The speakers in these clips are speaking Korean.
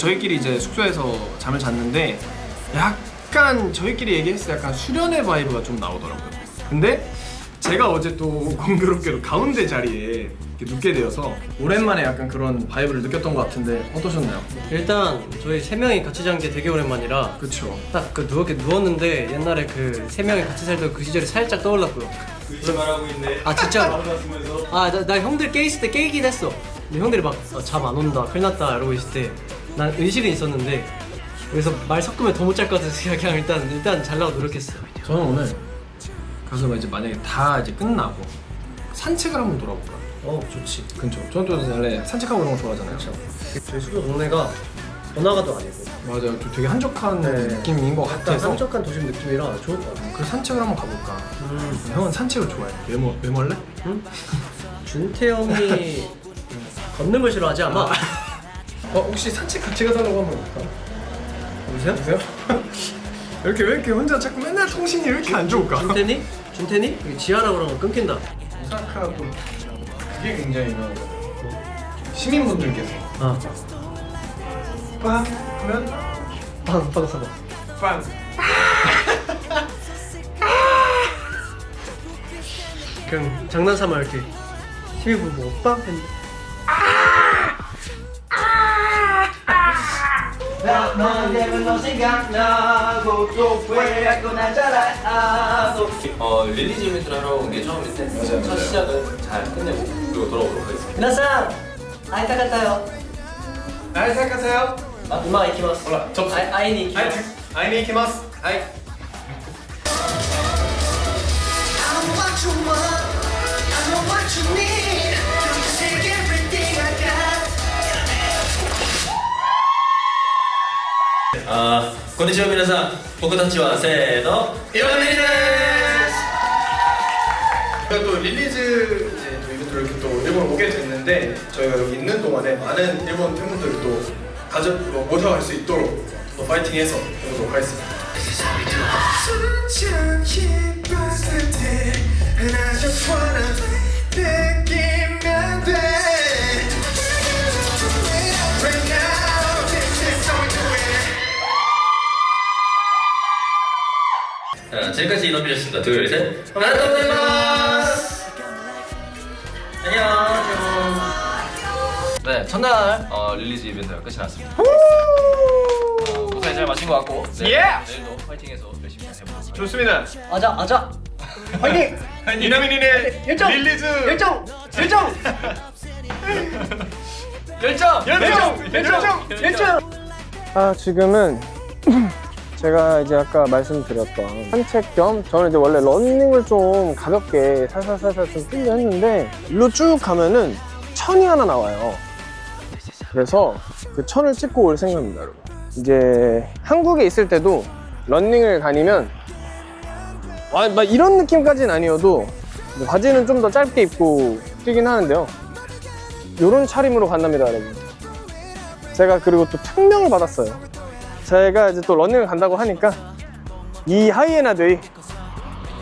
저희끼리 이제 숙소에서 잠을 잤는데 약간 저희끼리 얘기했을 때 약간 수련회 바이브가 좀 나오더라고요. 근데 제가 어제 또 공교롭게도 가운데 자리에 이렇게 눕게 되어서 오랜만에 약간 그런 바이브를 느꼈던 것 같은데 어떠셨나요? 일단 저희 세 명이 같이 잔 게 되게 오랜만이라 그쵸. 딱 그 누웠는데 옛날에 그 세 명이 같이 살던 그 시절이 살짝 떠올랐고요. 그렇게 말하고 있네. 아 진짜. 말하면서 나 형들 깨 있을 때 깨이긴 했어. 근데 형들이 막 잠 안 온다, 큰일 났다 이러고 있을 때 난 의식은 있었는데 그래서 말 섞으면 더 못 잘 것 같아서 그냥 일단 잘라고 노력했어. 저는 오늘 가서 이제 만약에 다 이제 끝나고 산책을 한번 돌아볼까? 좋지. 그쵸. 저는 또 원래 산책하고 이런 거 좋아하잖아요. 저희 숙소 동네가 번화가도 아니고 맞아요. 좀 되게 한적한 네. 느낌인 것 약간 같아서 한적한 도심 느낌이라 좋을 것 같아. 그 산책을 한번 가볼까? 형은 산책을 좋아해. 왜 멀래? 응? 준태 형이 걷는 걸 싫어하지 아마. 혹시 산책 같이 가자고 한번 볼까? 여보세요? 보세요? 왜 이렇게 혼자 자꾸 맨날 통신이 왜 이렇게 안 좋을까? 준태니? 여기 지하라 그러면 끊긴다. 오사카도 그게 굉장히 유명한 거. 시민분들께서 빵 하면 빵 사봐. 빵. 그냥 장난삼아 이렇게 TV 보고 빵 했는데 릴리즈 이벤트를 하러 온 게 처음인데 첫 시작은 잘 끝내고 그리고 돌아오도록 하겠습니다. 미나상! 아이타 같아요. 날 생각하세요. 이마 이키마스. 올라, 접수. 아이니 이키마스. 아이니 이키마스. 아이. I'm what you want, I know what you need. Don't take everything I got. こんにちは皆さん。僕たちはせーの、이런일이です. 저희가 또 릴리즈 이제 또 이벤트로 이렇게 또 일본 오게 됐는데 저희가 여기 있는 동안에 많은 일본 팬분들을 또 모셔갈 수 있도록 또 파이팅해서 해보도록 하겠습니다. 천천히 봤을 때, and I just wanna 느끼면 돼. Right now, this is how we do it. 자, 지금까지 이너비였습니다. 둘, 셋. 감사합니다. 안녕. 네, 첫날 릴리즈 이벤트가 끝이 났습니다. 무사히 잘 마친 것 같고 내일도 파이팅해서 열심히 해보도록 하겠습니다. 좋습니다. 아자. 화이팅! 이나민이네 열정! 릴리즈 열정! 지금은 제가 이제 아까 말씀드렸던 산책 겸 저는 이제 원래 러닝을 좀 가볍게 살살살살 좀 뛰려 했는데 일로 쭉 가면은 천이 하나 나와요. 그래서 그 천을 찍고 올 생각입니다, 여러분. 이제 한국에 있을 때도 러닝을 다니면 막 이런 느낌까지는 아니어도 바지는 좀 더 짧게 입고 뛰긴 하는데요. 요런 차림으로 간답니다, 여러분. 제가 그리고 또 특명을 받았어요. 제가 이제 또 러닝을 간다고 하니까 이 하이에나들이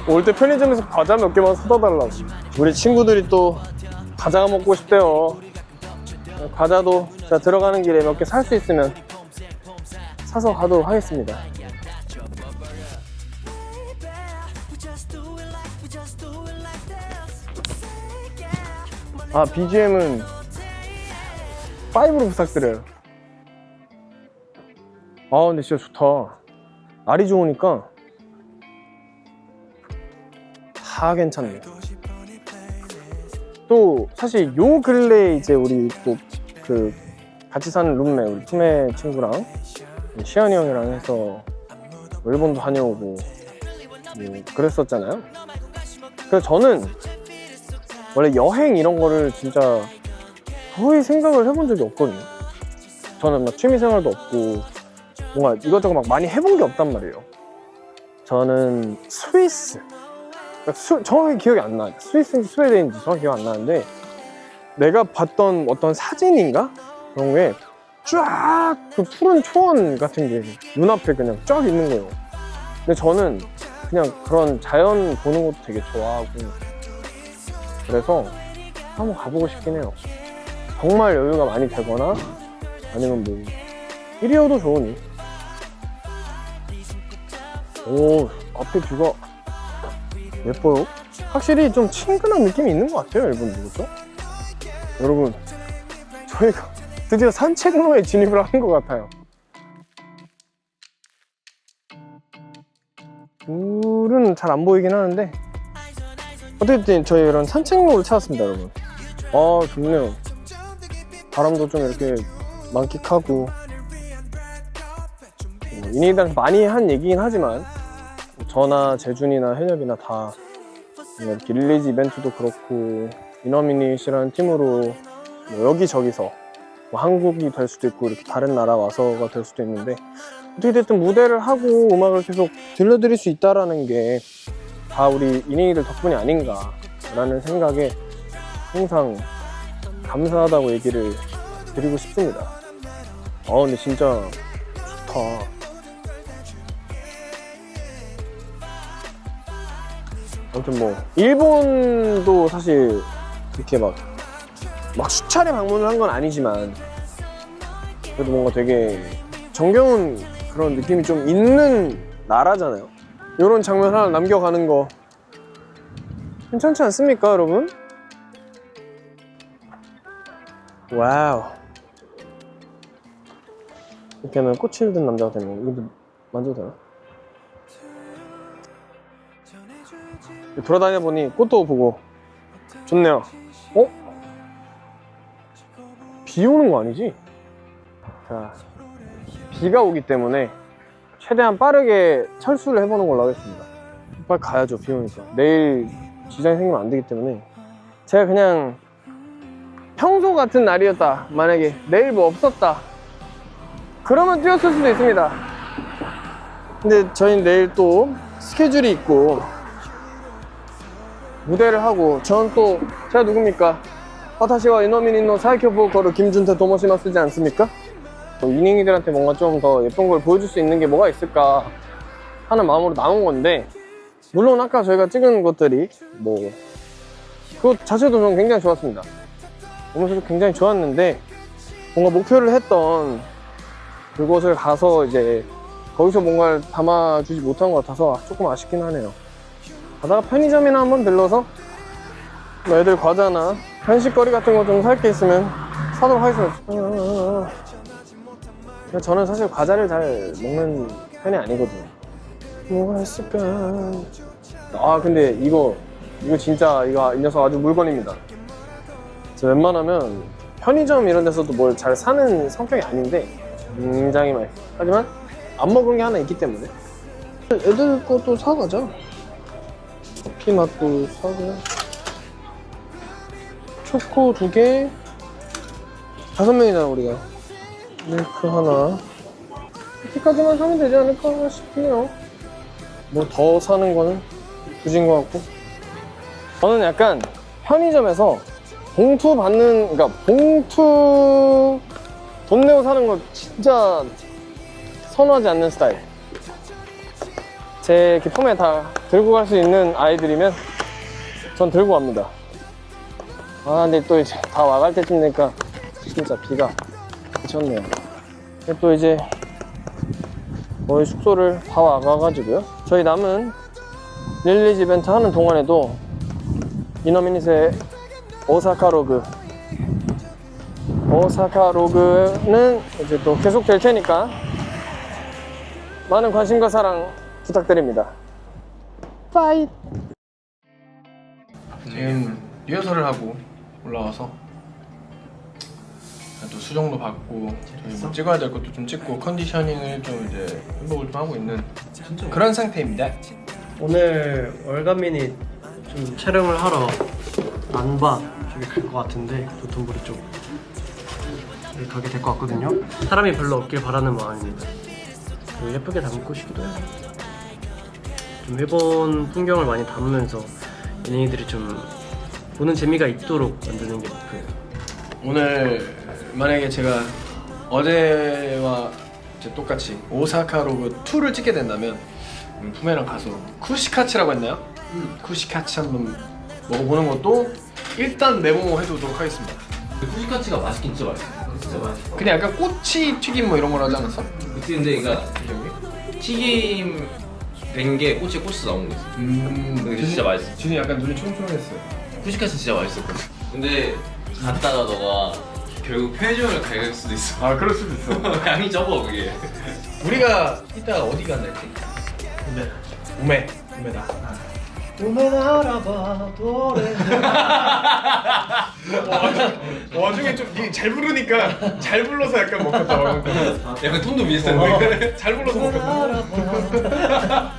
올 때 편의점에서 과자 몇 개만 사다 달라고. 우리 친구들이 또 과자가 먹고 싶대요. 과자도 제가 들어가는 길에 몇 개 살 수 있으면 사서 가도록 하겠습니다. BGM은 5로 부탁드려요. 근데 진짜 좋다. 날이 좋으니까 다 괜찮네요. 또 사실 요 근래에 이제 우리 또 그 같이 사는 룸메 우리 품의 친구랑 시현이 형이랑 해서 일본도 다녀오고 그랬었잖아요. 그래서 저는 원래 여행 이런 거를 진짜 거의 생각을 해본 적이 없거든요. 저는 막 취미생활도 없고 뭔가 이것저것 막 많이 해본 게 없단 말이에요. 저는 스위스, 정확히 기억이 안 나요. 스위스인지 스웨덴인지 정확히 기억 안 나는데 내가 봤던 어떤 사진인가? 그런 게 쫙 그 푸른 초원 같은 게 눈앞에 그냥 쫙 있는 거예요. 근데 저는 그냥 그런 자연 보는 것도 되게 좋아하고 그래서 한번 가보고 싶긴 해요. 정말 여유가 많이 되거나 아니면 뭐 1위여도 좋으니. 오, 앞에 뷰가 예뻐요. 확실히 좀 친근한 느낌이 있는 것 같아요, 일본도. 그렇죠? 여러분, 저희가 드디어 산책로에 진입을 한 것 같아요. 물은 잘 안 보이긴 하는데 어쨌든 저희 이런 산책로를 찾았습니다, 여러분. 아, 좋네요. 바람도 좀 이렇게 만끽하고. 이네들한테 많이 한 얘기긴 하지만 저나 재준이나 현엽이나 다 이렇게 릴리즈 이벤트도 그렇고 이너미닛이라는 팀으로 뭐 여기저기서 뭐 한국이 될 수도 있고 이렇게 다른 나라 와서가 될 수도 있는데 어떻게 됐든 무대를 하고 음악을 계속 들려드릴 수 있다라는 게 다 우리 이닝이들 덕분이 아닌가 라는 생각에 항상 감사하다고 얘기를 드리고 싶습니다. 근데 진짜 좋다. 아무튼 뭐 일본도 사실 그렇게 막 수차례 방문을 한 건 아니지만 그래도 뭔가 되게 정겨운 그런 느낌이 좀 있는 나라잖아요. 이런 장면 하나 남겨가는 거 괜찮지 않습니까, 여러분? 와우. 이렇게 하면 꽃을 든 남자가 되는 거. 이것도 만져도 되나? 돌아다녀 보니 꽃도 보고 좋네요. 비 오는 거 아니지? 자, 비가 오기 때문에 최대한 빠르게 철수를 해보는 걸로 하겠습니다. 빨리 가야죠, 비 오니까. 내일 지장이 생기면 안 되기 때문에. 제가 그냥 평소 같은 날이었다, 만약에 내일 뭐 없었다, 그러면 뛰었을 수도 있습니다. 근데 저희는 내일 또 스케줄이 있고 무대를 하고, 저는 또 제가 누굽니까? 와타시와 이노미니노 사이큐 보컬 김준태 도모시마 쓰지 않습니까? 이닝이들한테 뭔가 좀 더 예쁜 걸 보여줄 수 있는 게 뭐가 있을까 하는 마음으로 나온 건데, 물론 아까 저희가 찍은 것들이 뭐 그것 자체도 저는 굉장히 좋았습니다. 보면서도 굉장히 좋았는데 뭔가 목표를 했던 그곳을 가서 이제 거기서 뭔가를 담아주지 못한 것 같아서 조금 아쉽긴 하네요. 가다가 편의점이나 한번 들러서 뭐 애들 과자나 간식거리 같은 거 좀 살 게 있으면 사도록 하겠습니다. 저는 사실 과자를 잘 먹는 편이 아니거든요. 뭐가 있을까? 근데 이거 진짜 이 녀석 아주 물건입니다. 저 웬만하면 편의점 이런 데서도 뭘 잘 사는 성격이 아닌데 굉장히 맛있어요. 하지만 안 먹은 게 하나 있기 때문에 애들 것도 사가자. 커피 맛도 사고, 초코 2개, 5명이잖아 우리가. 밀크 하나, 이렇게까지만 사면 되지 않을까 싶네요. 뭐 더 사는 거는 굳은 것 같고. 저는 약간 편의점에서 봉투 그러니까 봉투 돈 내고 사는 거 진짜 선호하지 않는 스타일. 제 이렇게 품에 다 들고 갈 수 있는 아이들이면 전 들고 갑니다. 근데 또 이제 다 와갈 때쯤 되니까 진짜 비가 미쳤네요. 근데 또 이제 거의 숙소를 다 와가가지고요. 저희 남은 릴리즈 이벤트 하는 동안에도 이너미닛의 오사카 로그는 이제 또 계속 될 테니까 많은 관심과 사랑 부탁드립니다. 빠이. 지금 리허설을 하고 올라와서 또 수정도 받고 저희 뭐 찍어야 될 것도 좀 찍고 컨디셔닝을 좀 이제 회복을 좀 하고 있는 그런 상태입니다. 오늘 월간미니 좀 촬영을 하러 난바 쪽에 갈 것 같은데, 도톤보리 쪽 가게 될 것 같거든요. 사람이 별로 없길 바라는 마음입니다. 예쁘게 담고 싶기도 해요. 좀 일본 풍경을 많이 담으면서 연예인들이 좀 보는 재미가 있도록 만드는 게 목표예요. 오늘 만약에 제가 어제와 이제 똑같이 오사카 로그 2를 찍게 된다면 품에랑 가서 쿠시카츠라고 했나요? 쿠시카츠 한번 먹어보는 것도 일단 메모해두도록 하겠습니다. 쿠시카츠가 맛있긴 진짜 맛있어요. 근데 약간 꼬치 튀김 뭐 이런 걸 하지 않았어? 근데 그러니까 튀김 된 게 꼬치에 꼬치에서 나온 거였어. 근데 진짜 맛있어. 진이 약간 눈이 총총했어요. 후식카스 진짜 맛있었거든. 근데 갔다가 너가 결국 편의점을 갈 수도 있어. 아 그럴 수도 있어. 양이 적어 그게. 우리가 이따가 어디 간다했지? 우메다. 꿈에 알아봐 노래. 와중에 좀 잘 부르니까 잘 불러서 약간 먹혔다. 약간 톤도 비슷한데. 잘 불러서 먹혔다.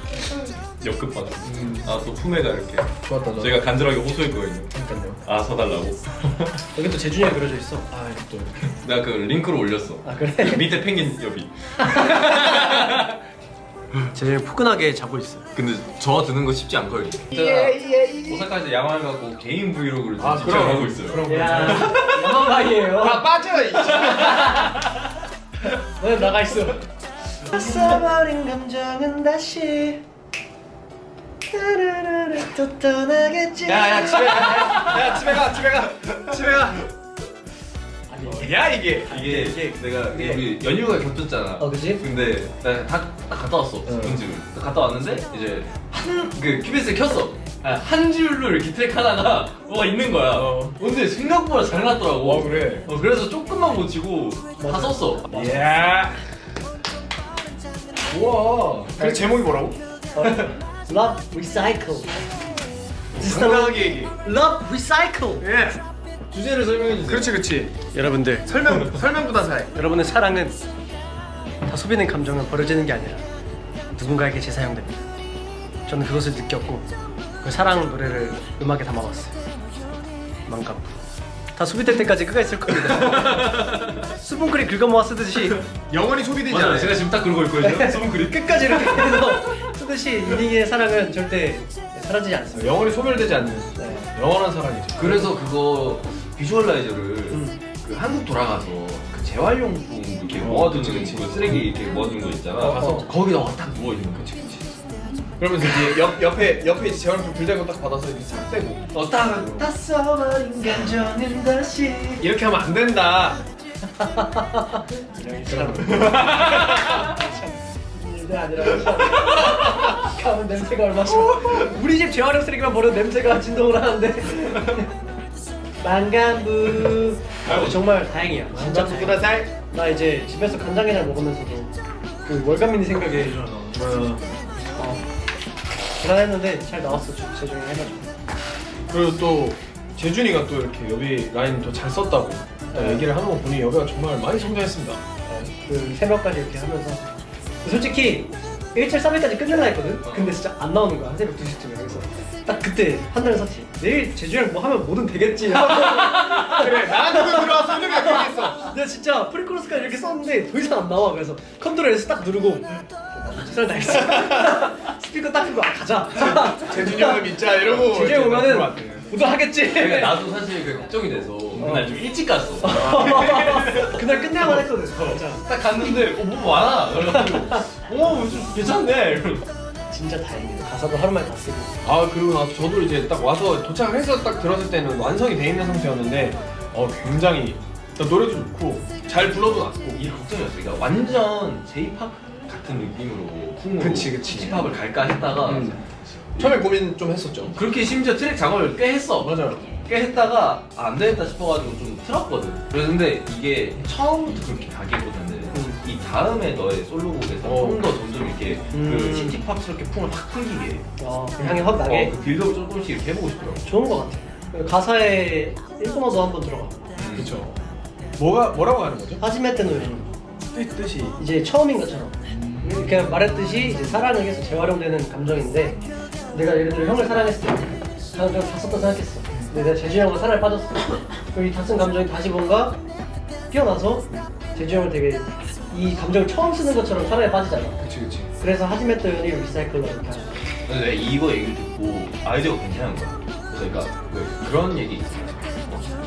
역급 받았어. 아또 품에다 이렇게. 좋았다. 제가 간절하게 호소했거든요. 그러니까요. 아 서달라고. 여기 또 재준이가 그려져 있어. 아 또. 내가 그 링크를 올렸어. 아 그래? 밑에 펭귄 여비. 제일 포근하게 자고 있어. 근데 저 드는 거 쉽지 않거든요. 오사카에서 야망을 갖고 개인 브이로그를 아 직접 그럼 하고 있어요. 그럼. 야, 영화방이에요. 다 빠져. 너는 나가 있어. 써버린 감정은 다시 또 떠나겠지. 야 집에 가. 야 집에 가. 야 이게 내가 우리 연휴가 겹쳤잖아. 그지? 근데 나다 갔다 왔어. 본집을. 갔다 왔는데 이제 그 큐비스를 켰어. 한 줄로 이렇게 트랙 하다가 뭐가 있는 거야. 근데 생각보다 잘 났더라고. 그래. 그래서 조금만 고치고 다 썼어. 야. 우와. 그래 제목이 뭐라고? Love Recycle. 당당하게 얘기. Love Recycle. 예. 주제를 설명해 주세요. 그렇지. 여러분들, 설명보다 잘. 여러분의 사랑은 다 소비된 감정은 버려지는 게 아니라 누군가에게 재사용됩니다. 저는 그것을 느꼈고 그 사랑 노래를 음악에 담아봤어요. 망감. 다 소비될 때까지 끝까지 쓸 겁니다. 수분크림 긁어모아 쓰듯이 영원히 소비되지 맞아. 않아요. 제가 지금 딱 그러고 있거든요. 수분크림. 끝까지 이렇게 해서 쓰듯이 이닝의 사랑은 절대 사라지지 않습니다. 영원히 소멸되지 않는 네. 영원한 사랑이죠. 그래서 그거 비주얼라이저를 그 한국 돌아가서 그 재활용품 이렇게 모아두는 그 쓰레기 이렇게 모아두는 거 있잖아. 가서 거기다 딱 누워 있는 거. 그치. 그러면서 이제 옆에 이제 재활용품 들대고 딱 받아서 이렇게 싹 떼고 다 써버린 감정은 다시 이렇게 하면 안 된다. 이게 아니라 가면 냄새가 얼마 심해. 우리 집 재활용 쓰레기만 버려도 냄새가 진동을 하는데. 만감부. 정말 다행이야. 진짜 다행이야. 구다살. 나 이제 집에서 간장게장 먹으면서도 그 월간민이 생각에 불안했는데 잘 나왔어. 재중이 해가지고. 그리고 또 재준이가 또 이렇게 여비 라인 더 잘 썼다고 딱 얘기를 하는 거 보니 여비가 정말 많이 성장했습니다. 그 새벽까지 이렇게 하면서 솔직히 1차 3일까지 끝내려 했거든? 근데 진짜 안 나오는 거야. 한 새벽 2시쯤에. 그래서 딱 그때 판단을 샀지. 내일 재준이랑 뭐 하면 뭐든 되겠지. 그래 나한테도 들어와서 이렇게 얘기했어. 내가 진짜 프리코러스까지 이렇게 썼는데 더 이상 안 나와. 그래서 컨트롤에서 딱 누르고 잘 나있어. 스피커 딱 끄고 가자. 재준이 형을 믿자 이러고 재준이 이제 오면은 들어왔대. 부도하겠지. 그러니까 나도 사실 그 걱정이 돼서 그날 좀 일찍 갔어. 그날 끝내야만 했거든. 진짜. 딱 갔는데 뭐 많아. 그래가지고 좀 괜찮네. 이러면서. 진짜 다행이네. 가사도 하루 만에 다 쓰고. 아 그리고 나서 저도 이제 딱 와서 도착을 해서 딱 들었을 때는 완성이 돼 있는 상태였는데 굉장히 일단 노래도 좋고 잘 불러도 놨고 이게 걱정이었어. 그러니까 완전 J-pop 같은 느낌으로 풍으로 그치. J-pop을 갈까 했다가 처음에 고민 좀 했었죠. 그렇게 심지어 트랙 작업을 꽤 했어. 맞아요. 꽤 했다가 안 되겠다 싶어가지고 좀 틀었거든. 그런데 이게 처음부터 그렇게 가기보다는 이 다음에 너의 솔로곡에서 좀 더 점점 이렇게 그 시티팝스럽게 풍을 확 풍기게 그 향이 확 나게. 그 빌드업 조금씩 이렇게 해보고 싶더라고. 좋은 것 같아. 가사에 1코너도 한번 들어가. 그렇죠. 뭐라고 하는 거죠? 하지메테 노래. 뜻이 이제 처음인 것처럼. 이렇게 말했듯이 이제 사랑을 해서 재활용되는 감정인데 내가 예를 들어 형을 사랑했을 때 감정 다 썼다 생각했어. 근데 내가 재주 형과 사랑에 빠졌어. 그럼 이 다 쓴 감정이 다시 뭔가 피어나서 재주 형을 되게 이 감정을 처음 쓰는 것처럼 사랑에 빠지잖아. 그치. 그래서 하지메토 연이를 리사이클로 이렇게 하는 거야. 근데 내가 이거 얘기를 듣고 아이디어가 괜찮은 거야. 그래서 그러니까 그런 얘기 있어요.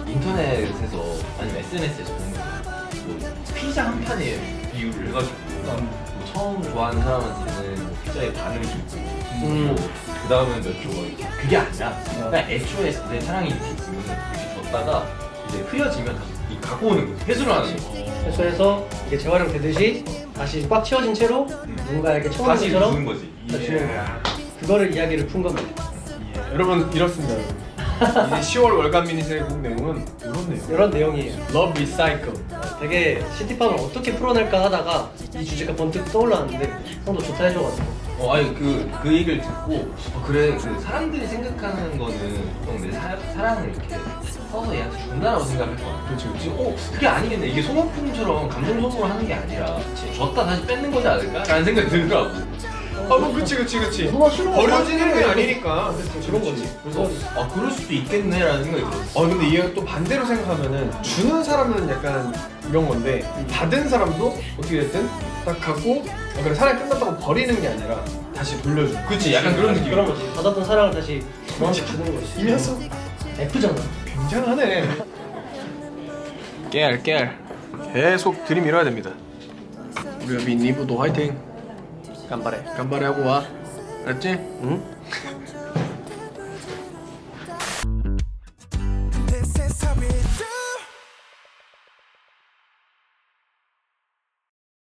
인터넷에서 아니면 SNS에서 보는 거 뭐 피자 한 판에 비유를 해가지고 뭐 처음 좋아하는 사람한테는 뭐 피자의 반을 주고 그 다음에 몇 조가 이렇게 그게 아니라 그냥 애초에 내 사랑이 이렇게 있으면 이렇게 줬다가 이제 흐려지면 이 갖고 오는 거, 회수를 하는 거. 회수해서 이게 재활용 되듯이 다시 꽉 채워진 채로 누군가에게 다시 청소처럼 주는 거지. 주는 거야. 그거를 이야기를 푼 겁니다. 여러분 이렇습니다. 여러분. 이제 10월 월간 미니세의 곡 내용은 이렇네요. 이런 내용이에요. Love Recycle. 되게 시티팝을 어떻게 풀어낼까 하다가 이 주제가 번뜩 떠올랐는데 형도 좋다 해줘가지고 아니 그 얘기를 듣고 그래 그 사람들이 생각하는 거는 보통 내 사랑을 이렇게 써서 얘한테 준다라고 생각했거든. 그렇지. 그게 아니겠네. 이게 소모품처럼 감정 소모를 하는 게 아니라 줬다 다시 뺏는 거지 않을까?라는 생각이 들더라고. 뭐 그치. 버려지는 게 아니니까. 그런 거지. 그래서 그럴 수도 있겠네라는 생각이 들었어. 근데 이게 또 반대로 생각하면은 주는 사람은 약간 이런 건데 받은 사람도 어떻게 됐든 딱 갖고 그래 사랑이 끝났다고 버리는 게 아니라 다시 돌려주는. 그치, 약간 그런 느낌. 그런 거지. 받았던 사랑을 다시 너한테 주는 거지. 이 녀석 F잖아. 굉장하네. 깨알 계속 들이밀어야 됩니다. 우리가 민니부도 화이팅. 간발해. 간발해 하고 와. 알았지? 응?